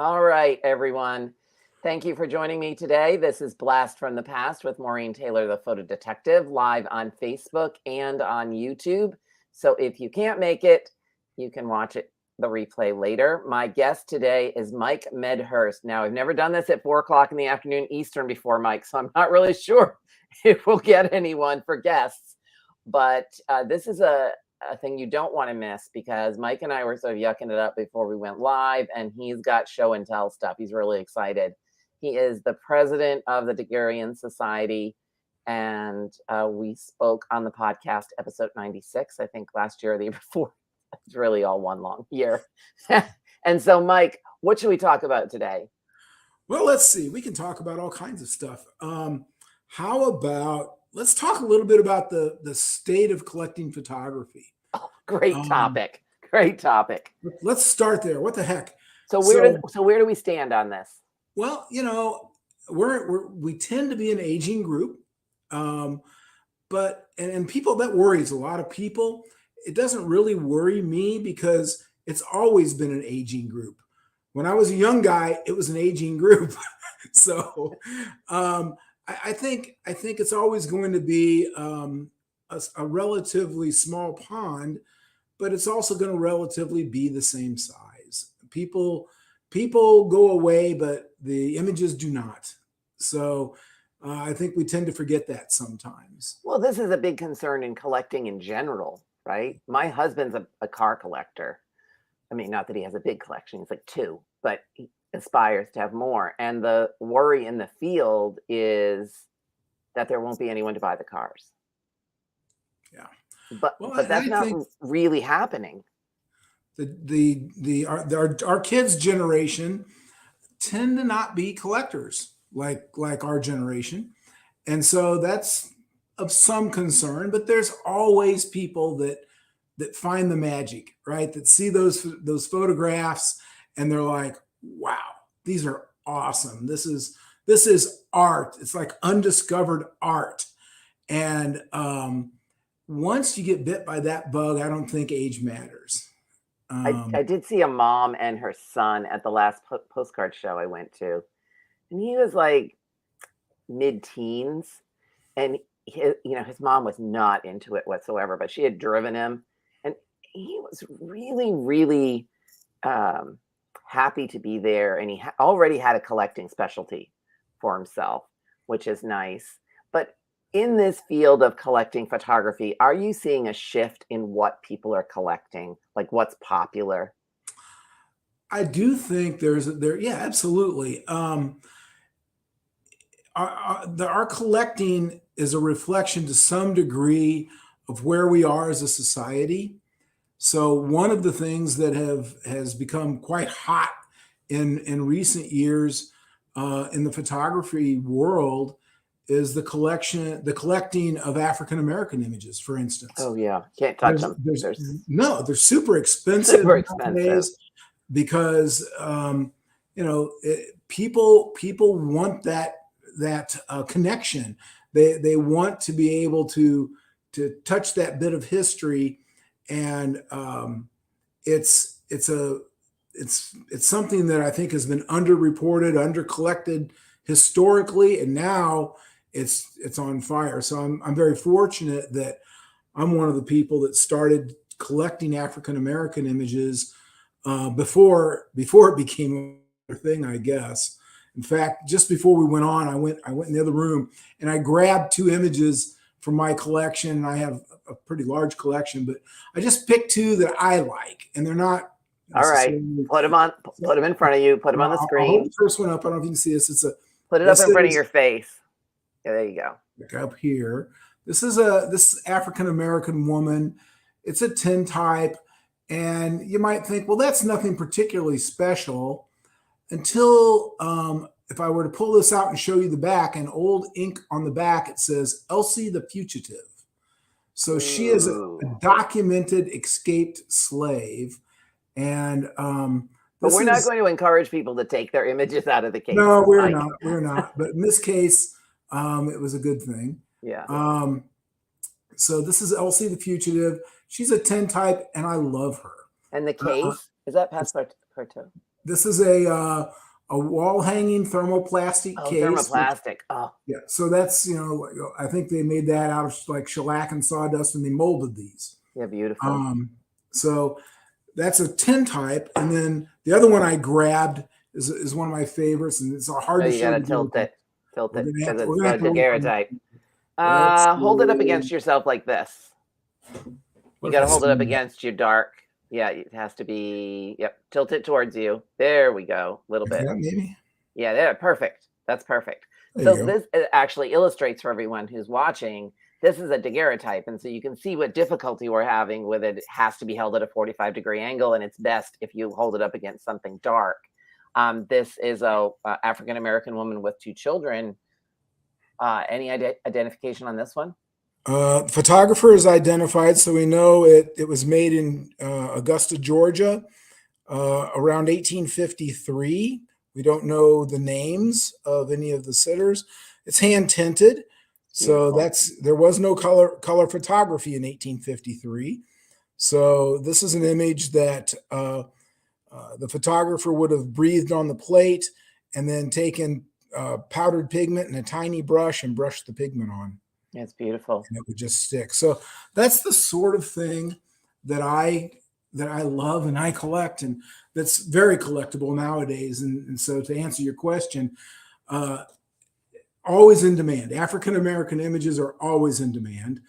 All right, everyone. Thank you for joining me today. This is Blast from the Past with Maureen Taylor, the photo detective, live on Facebook and on YouTube. So if you can't make it, you can watch the replay later. My guest today is Mike Medhurst. Now, I've never done this at 4 o'clock in the afternoon Eastern before, Mike, so I'm not really sure if we'll get anyone for guests. But this is a thing you don't want to miss, because Mike and I were sort of yucking it up before we went live, and he's got show and tell stuff. He's really excited. He is the president of the Daguerreian Society, and we spoke on the podcast episode 96, I think last year or the year before. It's really all one long year. And so, Mike, what should we talk about today? Well, let's see. We can talk about all kinds of stuff. How about let's talk a little bit about the state of collecting photography. Oh, great topic. Great topic. Let's start there. What the heck? So where do we stand on this? Well, we tend to be an aging group, but people, that worries a lot of people. It doesn't really worry me because it's always been an aging group. When I was a young guy, it was an aging group. So I think it's always going to be a relatively small pond, but it's also going to relatively be the same size. People go away, but the images do not. So I think we tend to forget that sometimes. Well, this is a big concern in collecting in general, right? My husband's a car collector. I mean, not that he has a big collection, he's like 2, but he aspires to have more. And the worry in the field is that there won't be anyone to buy the cars. Yeah. But that's not really happening. Our kids' generation tend to not be collectors like our generation. And so that's of some concern, but there's always people that find the magic, right? That see those photographs and they're like, wow, these are awesome. This is art. It's like undiscovered art. And once you get bit by that bug, I don't think age matters. I did see a mom and her son at the last postcard show I went to, and he was like mid-teens, and his mom was not into it whatsoever, but she had driven him, and he was really, really happy to be there, and he already had a collecting specialty for himself, which is nice. But in this field of collecting photography, are you seeing a shift in what people are collecting, like what's popular? I do think yeah, absolutely. Our collecting is a reflection to some degree of where we are as a society. So one of the things that has become quite hot in recent years in the photography world is the collecting of African American images, for instance. Oh yeah, can't touch them. They're super expensive. Super expensive. Because people want that connection. They want to be able to touch that bit of history, and it's something that I think has been underreported, undercollected historically, and now it's on fire. So I'm very fortunate that I'm one of the people that started collecting African American images before it became a thing, I guess. In fact, just before we went on, I went in the other room and I grabbed 2 images from my collection. I have a pretty large collection, but I just picked 2 that I like, and they're not. All right, put them in front of you. Put them on the screen. I'll hold the first one up. I don't know if you can see this. Put it up in front of your face. Yeah, there you go. Look up here. This is African American woman. It's a tintype, and you might think, well, that's nothing particularly special, until if I were to pull this out and show you the back, in old ink on the back, it says Elsie the Fugitive. So she is a documented escaped slave. And but we're not going to encourage people to take their images out of the case. No, we're not. But in this case, it was a good thing. Yeah. So this is Elsie the Fugitive. She's a tintype, and I love her. And the case, is that Carto. This is a wall hanging thermoplastic Oh, case. thermoplastic. Oh, Yeah, so that's, I think they made that out of like shellac and sawdust, and they molded these. yeah, beautiful. So that's a tin type, and then the other one I grabbed is one of my favorites, and it's hard No, to you show. gotta tilt it We're gonna have because to, it's we're gonna the have to daguerreotype. let's Hold it up see. against yourself like this. You got to hold it up against your dark. Yeah, it has to be. Yep, tilt it towards you. There we go. A little bit. Yeah, maybe. Yeah, there. Perfect. That's perfect. There So you go. this actually illustrates for everyone who's watching. This is a daguerreotype, and so you can see what difficulty we're having with it. It has to be held at a 45-degree angle, and it's best if you hold it up against something dark. This is a African-American woman with 2 children. Any identification on this one? Photographer is identified, so we know it was made in Augusta, Georgia, around 1853. We don't know the names of any of the sitters. It's hand tinted, so there was no color photography in 1853. So this is an image that the photographer would have breathed on the plate and then taken powdered pigment and a tiny brush and brushed the pigment on. It's beautiful. And it would just stick. So that's the sort of thing that I love and I collect, and that's very collectible nowadays. And so to answer your question, always in demand. African American images are always in demand.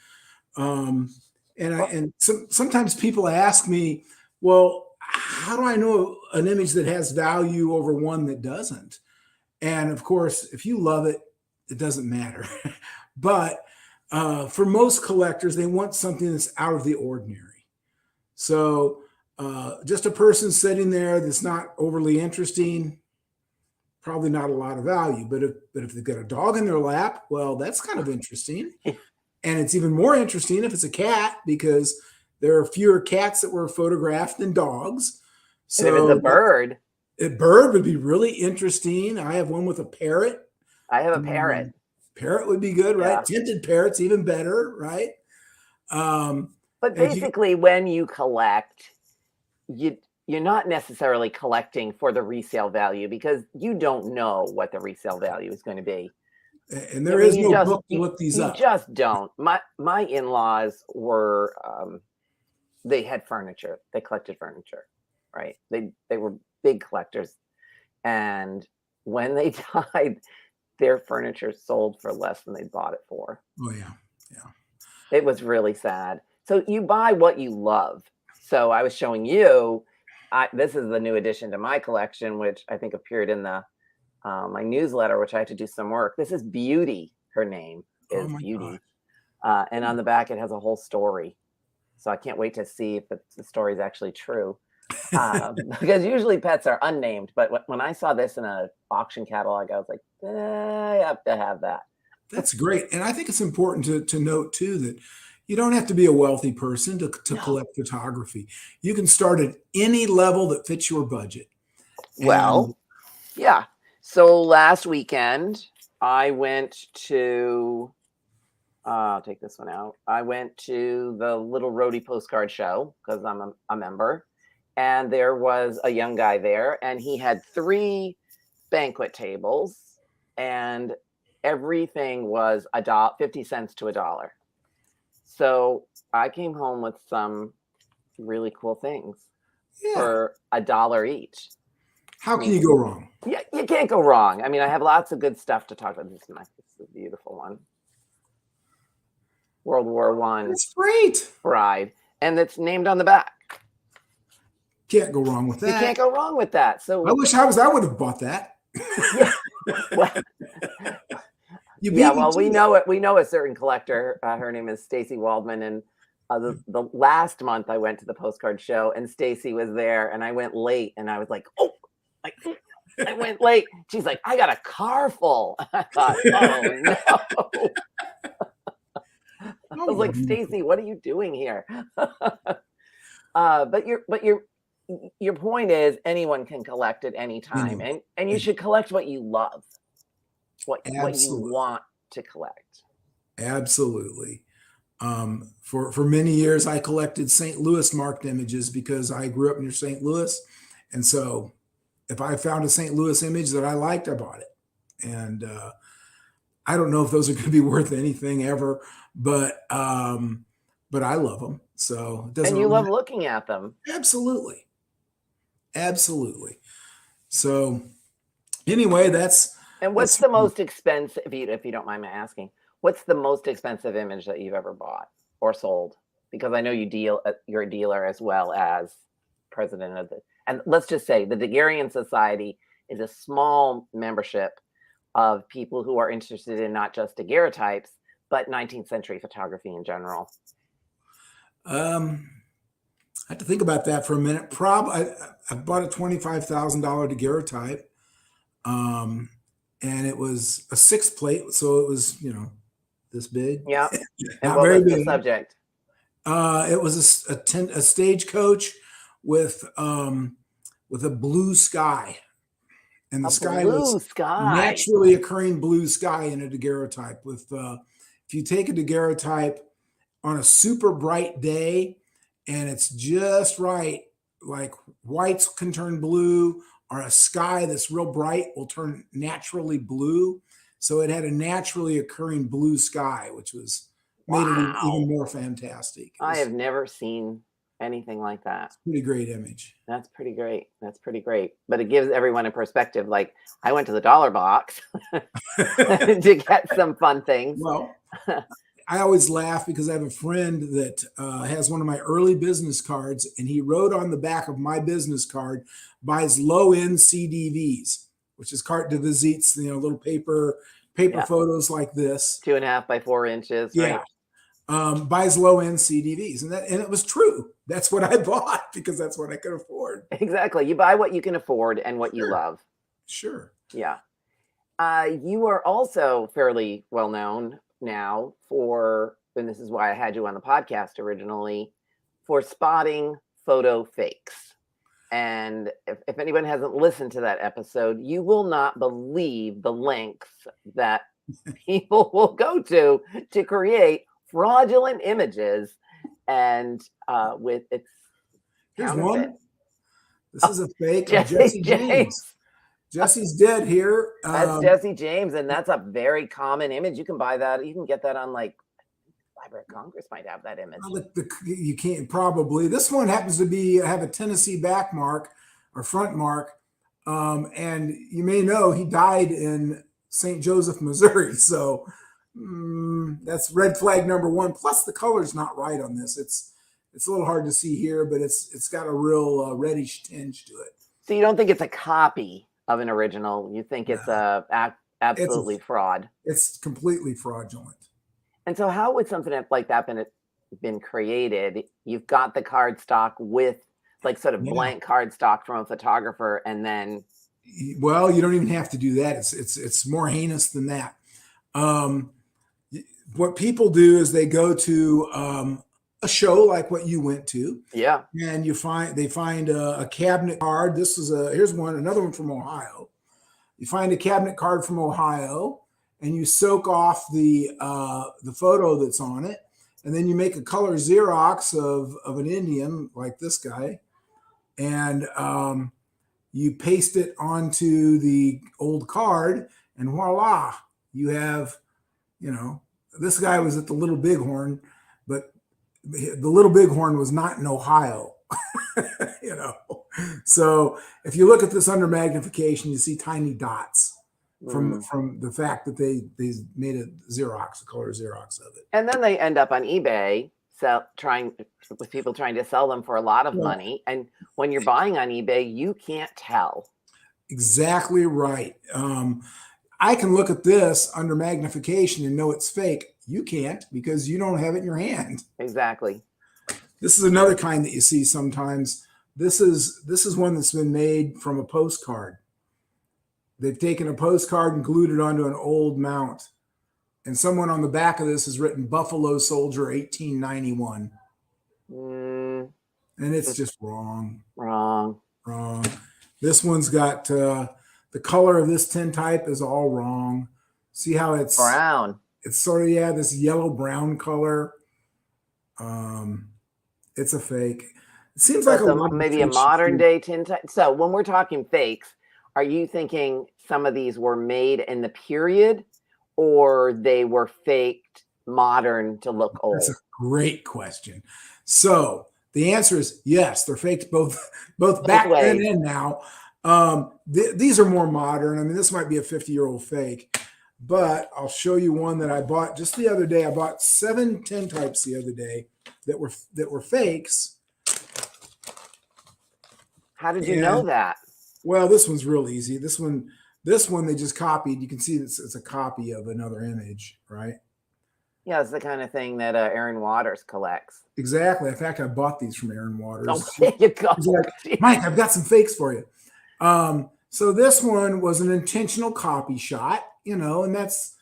Sometimes people ask me, well, how do I know an image that has value over one that doesn't? And of course, if you love it, it doesn't matter. But for most collectors, they want something that's out of the ordinary. So just a person sitting there that's not overly interesting, probably not a lot of value. But if they've got a dog in their lap, well, that's kind of interesting. And it's even more interesting if it's a cat, because there are fewer cats that were photographed than dogs. So and if it's a bird. A bird would be really interesting. I have one with a parrot. I have a parrot. Parrot would be good, right? Yeah. Tinted parrot's even better, right? But basically, when you collect, you're not necessarily collecting for the resale value, because you don't know what the resale value is going to be. And there is no book to look these up. You just don't. My in-laws were they had furniture. They collected furniture, right? They were big collectors, and when they died, their furniture sold for less than they bought it for. Oh yeah. It was really sad. So you buy what you love. So I was showing you, this is the new addition to my collection, which I think appeared in the my newsletter, which I had to do some work. This is Beauty. Her name is Beauty. And on the back, it has a whole story. So I can't wait to see if the story is actually true. Because usually pets are unnamed. But when I saw this in an auction catalog, I was like, I have to have that. That's great. And I think it's important to note, too, that you don't have to be a wealthy person to collect photography. You can start at any level that fits your budget. Well, yeah. So last weekend, I went to, I'll take this one out. I went to the Little Roadie Postcard Show because I'm a member. And there was a young guy there, and he had 3 banquet tables, and everything was 50 cents to $1. So I came home with some really cool things for $1 each. How can you go wrong? Yeah, you can't go wrong. I mean, I have lots of good stuff to talk about. This is a beautiful one. World War I. That's great. Bride. And it's named on the back. Can't go wrong with that. You can't go wrong with that. So I wish I would have bought that. Well, we know it. We know a certain collector. Her name is Stacy Waldman, and the last month I went to the postcard show, and Stacy was there, and I went late, and I was like, I went late. She's like, I got a car full. I thought, oh no. I was like, Stacy, what are you doing here? But your point is anyone can collect at any time, and you should collect what you love, what you want to collect. Absolutely. For many years, I collected St. Louis marked images because I grew up near St. Louis, And so if I found a St. Louis image that I liked, I bought it. And I don't know if those are going to be worth anything ever, but I love them. So it doesn't And you really love looking at them. Absolutely. Absolutely. So anyway, And what's the most expensive, if you don't mind me asking, what's the most expensive image that you've ever bought or sold? Because I know you're a dealer as well as president of and let's just say the Daguerreian Society is a small membership of people who are interested in not just daguerreotypes, but 19th century photography in general. I have to think about that for a minute. I bought a $25,000 daguerreotype, and it was a 6-plate, so it was this big. Yeah. And Not what very was the big. subject? It was a stagecoach with a blue sky, and the sky was naturally occurring blue sky in a daguerreotype. If you take a daguerreotype on a super bright day and it's just right, like whites can turn blue, or a sky that's real bright will turn naturally blue. So it had a naturally occurring blue sky, which made it even more fantastic. I have never seen anything like that. Pretty great image. That's pretty great. That's pretty great. But it gives everyone a perspective. Like, I went to the dollar box to get some fun things. Well, I always laugh because I have a friend that has one of my early business cards, and he wrote on the back of my business card, buys low-end CDVs, which is carte de visites, little paper photos like this. 2.5 by 4 inches. Yeah. Right? Buys low-end CDVs. And it was true. That's what I bought because that's what I could afford. Exactly. You buy what you can afford and what you love. Sure. Yeah. You are also fairly well known now for, and this is why I had you on the podcast originally, for spotting photo fakes. And if anyone hasn't listened to that episode, you will not believe the lengths that people will go to create fraudulent images. And here's one. This is a fake of Jesse James. Jesse's dead here. That's Jesse James, and that's a very common image. You can buy that. You can get that on Library of Congress might have that image. You can't probably. This one happens to have a Tennessee back mark or front mark, and you may know he died in St. Joseph, Missouri. So that's red flag number one. Plus, the color's not right on this. It's a little hard to see here, but it's got a real reddish tinge to it. So you don't think it's a copy of an original? You think it's absolutely fraud? It's completely fraudulent. And so how would something like that been created? You've got the cardstock with sort of blank cardstock from a photographer, and then. Well, you don't even have to do that. It's more heinous than that. What people do is they go to a show like what you went to. Yeah. And they find a cabinet card. Here's another one from Ohio. You find a cabinet card from Ohio, and you soak off the photo that's on it, and then you make a color Xerox of an Indian like this guy, and you paste it onto the old card, and voila, you have, this guy was at the Little Bighorn, but the Little Bighorn was not in Ohio. So if you look at this under magnification, you see tiny dots from the fact that they made a color Xerox of it. And then they end up on eBay with people trying to sell them for a lot of money. And when you're buying on eBay, you can't tell. Exactly right. I can look at this under magnification and know it's fake. You can't, because you don't have it in your hand. Exactly. This is another kind that you see sometimes. This is one that's been made from a postcard. They've taken a postcard and glued it onto an old mount. And someone on the back of this has written Buffalo Soldier 1891. And it's just wrong. Wrong. This one's got the color of this tintype is all wrong. See how it's brown. It's sort of, this yellow brown color. It's a fake. It seems like a lot of maybe a fakes should modern be- day tintype. So when we're talking fakes, are you thinking some of these were made in the period, or they were faked modern to look That's old? a great question. So the answer is yes, they're faked both back then ways. and now. These are more modern. I mean, this might be a 50-year-old fake, but I'll show you one that I bought just the other day. I bought 7 tintypes the other day that were fakes. How did you know that? Well, this one's real easy. This one they just copied. You can see it's a copy of another image, right? Yeah, it's the kind of thing that Aaron Waters collects. Exactly. In fact, I bought these from Aaron Waters. Oh, there you go. He's like, Mike, I've got some fakes for you. So this one was an intentional copy shot, and that's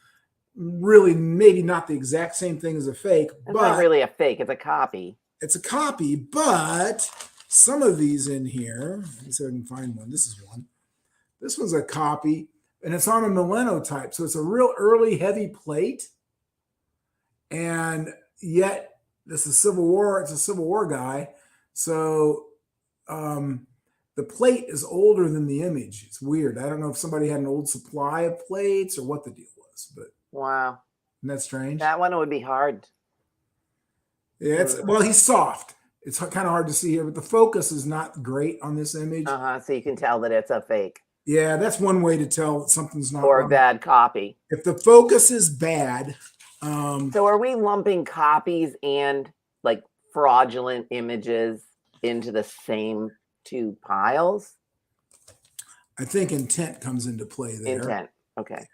really maybe not the exact same thing as a fake, It's but not really a fake. It's a copy. it's a copy. But some of these in here, let me see if I can find one. This is one. This one's a copy, and it's on a daguerreotype. So it's a real early heavy plate. And yet this is Civil War. It's a Civil War guy. So the plate is older than the image. It's weird. I don't know if somebody had an old supply of plates or what the deal was, but wow, isn't that strange? That one would be hard. Yeah, well, he's soft. It's kind of hard to see here, but the focus is not great on this image. So you can tell that it's a fake. Yeah, that's one way to tell that something's not or wrong. A bad copy. If the focus is bad. So are we lumping copies and like fraudulent images into the same two piles? I think intent comes into play there. Intent, okay.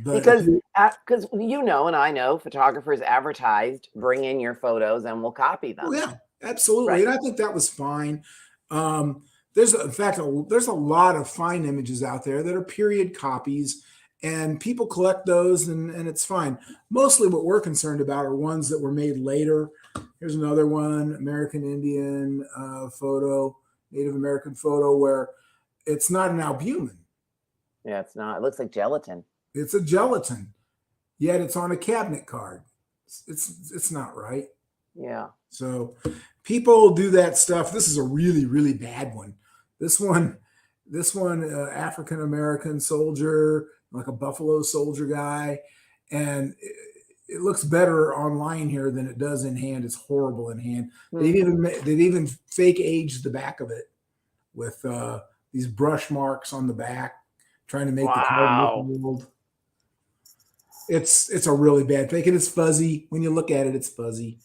But because and I know photographers advertised, bring in your photos and we'll copy them. Oh, yeah, absolutely. Right. And I think that was fine. There's a lot of fine images out there that are period copies, and people collect those, and it's fine. Mostly what we're concerned about are ones that were made later. Here's another one, American Indian photo, Native American photo, where it's not an albumin. Yeah, it's not. It looks like gelatin. It's a gelatin, yet it's on a cabinet card. It's not right. Yeah. So people do that stuff. This is a really, really bad one. This one, African American soldier, like a Buffalo Soldier guy, and it looks better online here than it does in hand. It's horrible in hand. Mm-hmm. They've even fake aged the back of it with these brush marks on the back, trying to make the card look old. It's a really bad fake, and it's fuzzy. When you look at it, it's fuzzy.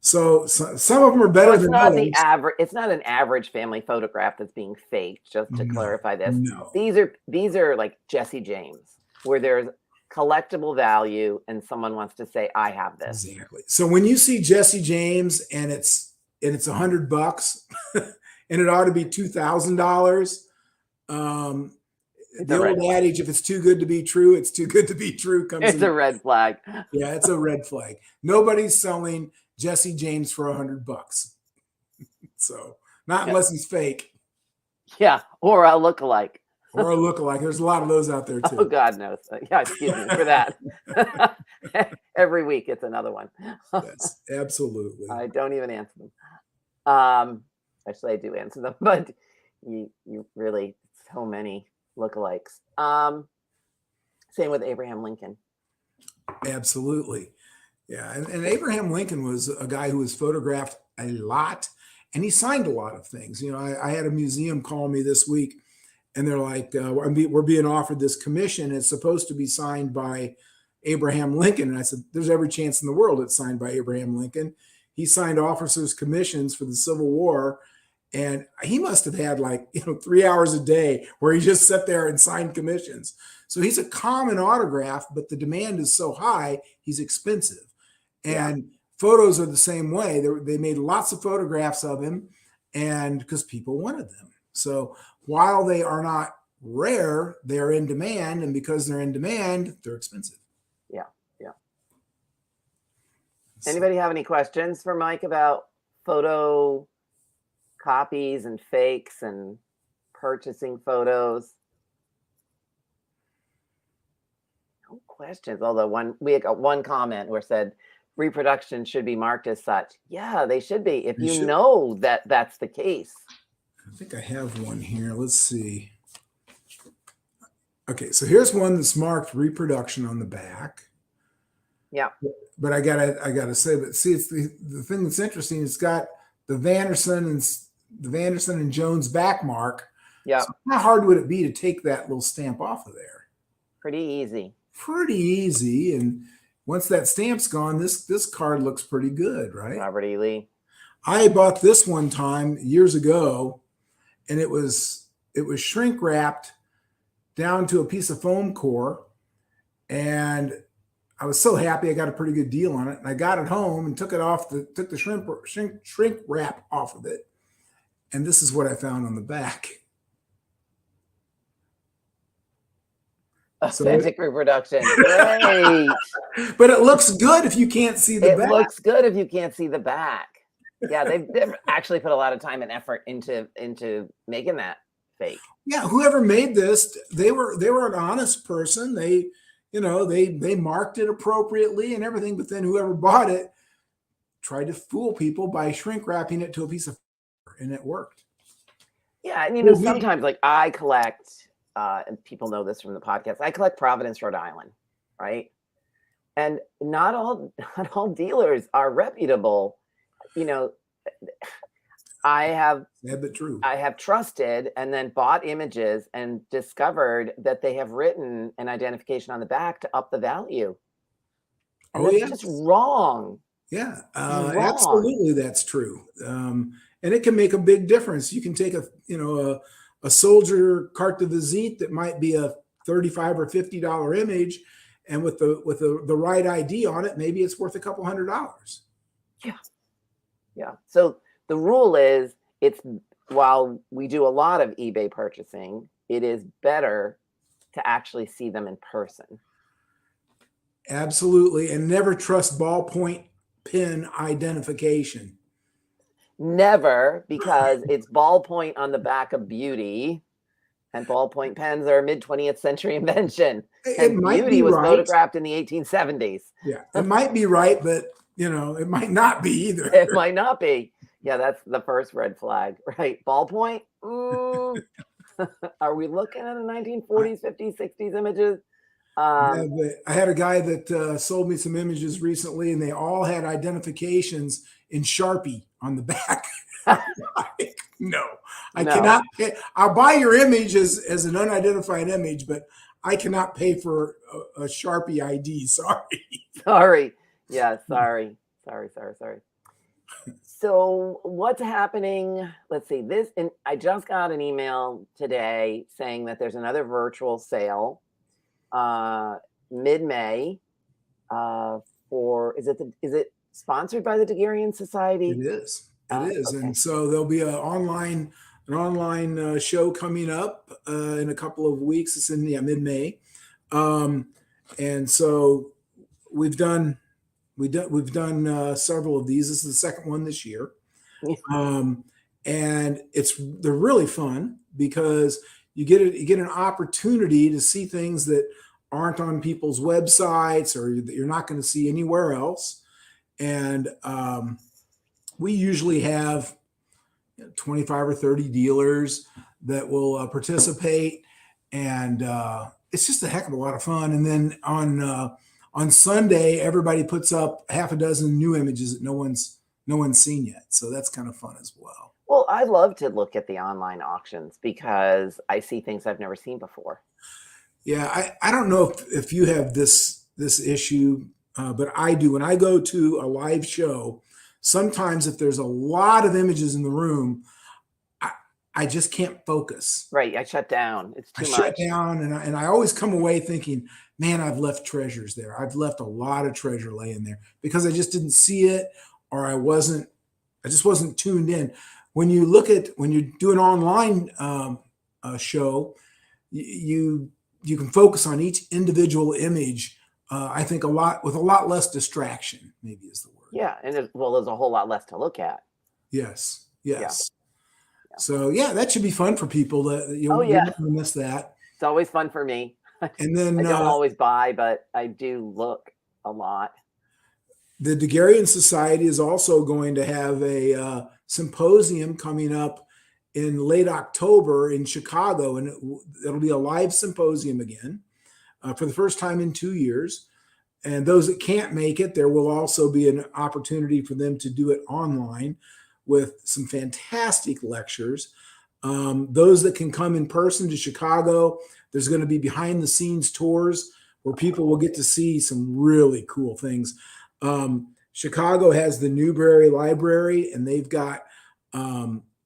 So some of them are better than others. It's not an average family photograph that's being faked. Just to clarify this, no. These are like Jesse James, where there's collectible value, and someone wants to say, "I have this." Exactly. So when you see Jesse James and it's $100, and it ought to be $2,000. The old adage, if it's too good to be true, it's too good to be true. It's a red flag. Yeah, it's a red flag. Nobody's selling Jesse James for $100. So not unless he's fake. Yeah, or a lookalike. Or a lookalike. There's a lot of those out there too. Oh, God knows. Yeah, excuse me for that. Every week it's another one. Yes, absolutely. I don't even answer them. Actually, I do answer them, but you really, so many lookalikes. Same with Abraham Lincoln. Absolutely. Yeah. And Abraham Lincoln was a guy who was photographed a lot, and he signed a lot of things. I had a museum call me this week, and they're like, we're being offered this commission. It's supposed to be signed by Abraham Lincoln. And I said, there's every chance in the world it's signed by Abraham Lincoln. He signed officers' commissions for the Civil War. And he must have had 3 hours a day where he just sat there and signed commissions. So he's a common autograph, but the demand is so high, he's expensive. And photos are the same way. They made lots of photographs of him, and because people wanted them. So while they are not rare, they're in demand. And because they're in demand, they're expensive. Yeah. Yeah. Anybody have any questions for Mike about photo copies and fakes and purchasing photos? No questions. Although we got one comment where said reproduction should be marked as such. Yeah, they should be. If you should. know that that's the case. I think I have one here. Let's see. Okay, so here's one that's marked reproduction on the back. Yeah. But I gotta say, but see, it's the thing that's interesting. It's got the Vanderson and Jones back mark. Yeah. So how hard would it be to take that little stamp off of there? Pretty easy. Pretty easy. And once that stamp's gone, this card looks pretty good, right? Robert E. Lee. I bought this one time years ago, and it was shrink wrapped down to a piece of foam core, and I was so happy I got a pretty good deal on it. And I got it home and took the shrink wrap off of it, and this is what I found on the back. Authentic reproduction. Great. But it looks good if you can't see the back. It looks good if you can't see the back. Yeah, they've actually put a lot of time and effort into making that fake. Yeah, whoever made this, they were an honest person. They marked it appropriately and everything, but then whoever bought it tried to fool people by shrink wrapping it to a piece of paper, and it worked. Yeah, and sometimes like I collect, and people know this from the podcast, I collect Providence, Rhode Island, right? And not all dealers are reputable. I have trusted and then bought images and discovered that they have written an identification on the back to up the value. And that's just wrong. Yeah, absolutely, that's true. And it can make a big difference. You can take a soldier carte de visite that might be a $35 or $50 image, and with the right ID on it, maybe it's worth a couple $100. Yeah. So the rule is, while we do a lot of eBay purchasing, it is better to actually see them in person. Absolutely. And never trust ballpoint pen identification. Never, because it's ballpoint on the back of beauty, and ballpoint pens are a mid-20th century invention. And beauty was photographed in the 1870s. Yeah, it might be right, but it might not be either. It might not be. Yeah, that's the first red flag, right? Ballpoint? Are we looking at the 1940s, 50s, 60s images? Yeah, but I had a guy that sold me some images recently, and they all had identifications in Sharpie on the back. No, I cannot pay. I'll buy your image as an unidentified image, but I cannot pay for a Sharpie ID. Sorry. Yeah, sorry. So what's happening? Let's see this. And I just got an email today saying that there's another virtual sale mid-May is it sponsored by the Daguerreian Society? It is. It is. Okay. And so there'll be an online show coming up in a couple of weeks. It's in mid-May. And so we've done several of these. This is the second one this year. And they're really fun because you get an opportunity to see things that aren't on people's websites or that you're not going to see anywhere else. And we usually have 25 or 30 dealers that will participate, and it's just a heck of a lot of fun. And then on Sunday, everybody puts up half a dozen new images that no one's seen yet. So that's kind of fun as well. Well, I love to look at the online auctions because I see things I've never seen before. Yeah, I don't know if you have this issue, but I do. When I go to a live show, sometimes if there's a lot of images in the room, I just can't focus. Right, I shut down. It's too much. I shut down, and I always come away thinking, man, I've left treasures there. I've left a lot of treasure laying there because I just didn't see it, or I just wasn't tuned in. When you do an online show, you can focus on each individual image. I think with a lot less distraction, maybe is the word. Yeah, and there's a whole lot less to look at. Yes. Yeah. So that should be fun for people. You'll never miss that. It's always fun for me. And then I don't always buy, but I do look a lot. The Daguerreian Society is also going to have a symposium coming up in late October in Chicago, and it'll be a live symposium again for the first time in 2 years. And those that can't make it, there will also be an opportunity for them to do it online with some fantastic lectures. Those that can come in person to Chicago, there's going to be behind the scenes tours where people will get to see some really cool things. Chicago has the Newberry Library, and they've got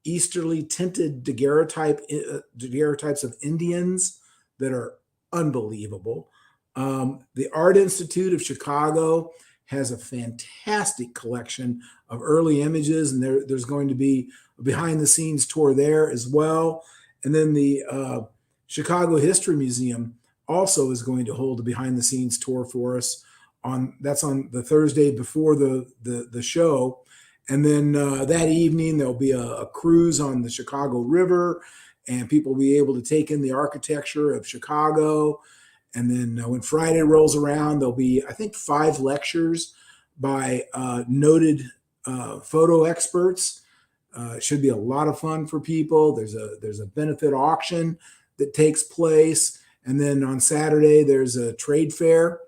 easterly tinted daguerreotypes of Indians that are unbelievable. The Art Institute of Chicago has a fantastic collection of early images, and there's going to be a behind the scenes tour there as well. And then the Chicago History Museum also is going to hold a behind the scenes tour for us. That's on the Thursday before the show. And then that evening, there'll be a cruise on the Chicago River, and people will be able to take in the architecture of Chicago. And then when Friday rolls around, there'll be, I think, 5 lectures by noted photo experts. It should be a lot of fun for people. There's a benefit auction that takes place. And then on Saturday, there's a trade fair.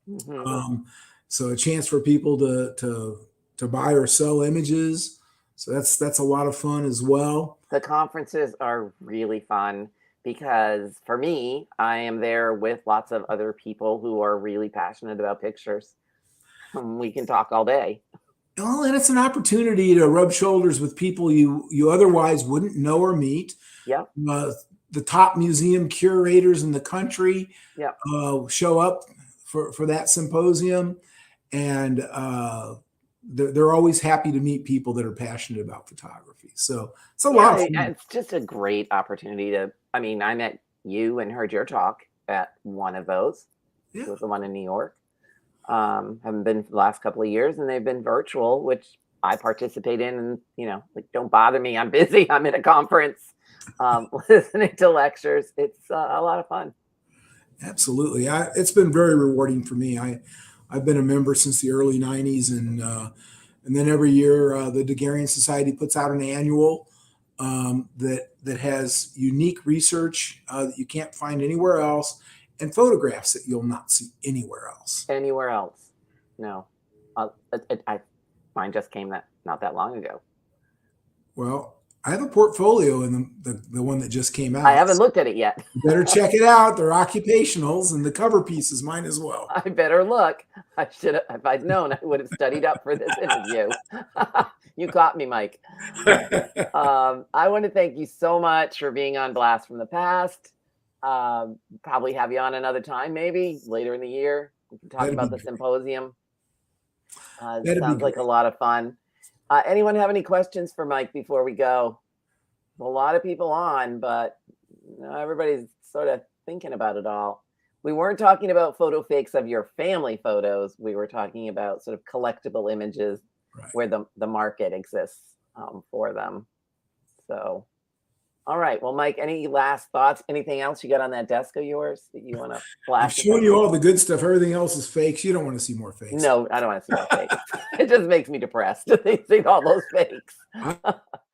Mm-hmm. So a chance for people to buy or sell images. So that's a lot of fun as well. The conferences are really fun because for me, I am there with lots of other people who are really passionate about pictures. We can talk all day. Well, and it's an opportunity to rub shoulders with people you otherwise wouldn't know or meet. Yep. The top museum curators in the country show up for that symposium, and they're always happy to meet people that are passionate about photography. So it's a lot of fun. It's just a great opportunity I met you and heard your talk at one of those. Yeah. It was the one in New York. Haven't been for the last couple of years, and they've been virtual, which I participate in. And don't bother me. I'm busy. I'm at a conference, listening to lectures. It's a lot of fun. Absolutely, it's been very rewarding for me. I've been a member since the early '90s, and then every year the Daguerreian Society puts out an annual that has unique research that you can't find anywhere else, and photographs that you'll not see anywhere else. Anywhere else? No. Mine just came not that long ago. Well, I have a portfolio in the one that just came out. I haven't looked at it yet. You better check it out. They're occupationals, and the cover piece is mine as well. I better look. I should have. If I'd known, I would have studied up for this interview. You caught me, Mike. I want to thank you so much for being on Blast from the Past. Probably have you on another time, maybe later in the year. We can talk about the symposium. It sounds like a lot of fun. Anyone have any questions for Mike before we go? A lot of people on, but everybody's sort of thinking about it all. We weren't talking about photo fakes of your family photos. We were talking about sort of collectible images, right, where the market exists for them. So, all right. Well, Mike, any last thoughts? Anything else you got on that desk of yours that you want to flash? I've shown you all the good stuff. Everything else is fakes. You don't want to see more fakes. No, I don't want to see more fakes. It just makes me depressed to see all those fakes.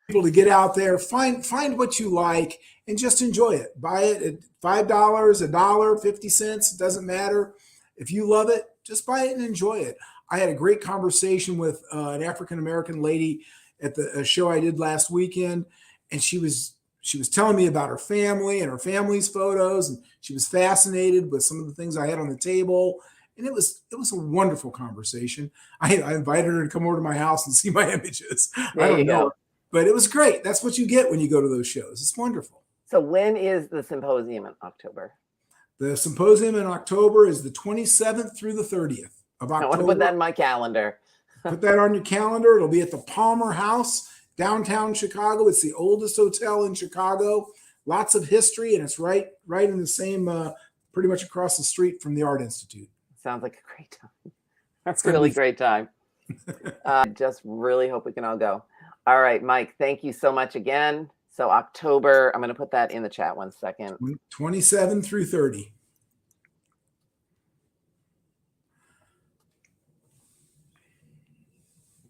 People to get out there, find what you like, and just enjoy it. Buy it at $5, $1, 50 cents. It doesn't matter. If you love it, just buy it and enjoy it. I had a great conversation with an African-American lady at the show I did last weekend, and she was telling me about her family and her family's photos, and she was fascinated with some of the things I had on the table. And it was a wonderful conversation. I invited her to come over to my house and see my images. I don't know, but it was great. That's what you get when you go to those shows. It's wonderful. So when is the symposium in October? The symposium in October is the 27th through the 30th of October. I want to put that in my calendar. Put that on your calendar. It'll be at the Palmer House, downtown Chicago. It's the oldest hotel in Chicago. Lots of history, and it's right in the same, pretty much across the street from the Art Institute. Sounds like a great time. That's a really great time. Just really hope we can all go. All right, Mike, thank you so much again. So October, I'm going to put that in the chat 1 second. 27 through 30.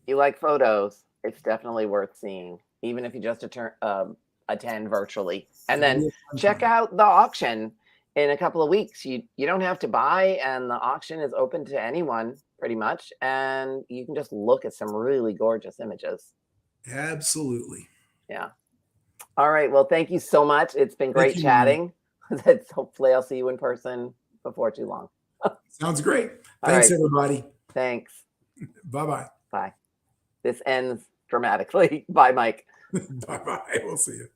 you like photos, it's definitely worth seeing, even if you just attend virtually. And It'll then be a fun check time. out the auction in a couple of weeks. You don't have to buy, and the auction is open to anyone pretty much. And you can just look at some really gorgeous images. Absolutely. Yeah. All right. Well, thank you so much. It's been Thank great you, Maureen. chatting. Hopefully, I'll see you in person before too long. Sounds great. All Thanks, right. everybody. Thanks. Bye-bye. Bye. This ends dramatically. Bye, Mike. Bye-bye. We'll see you.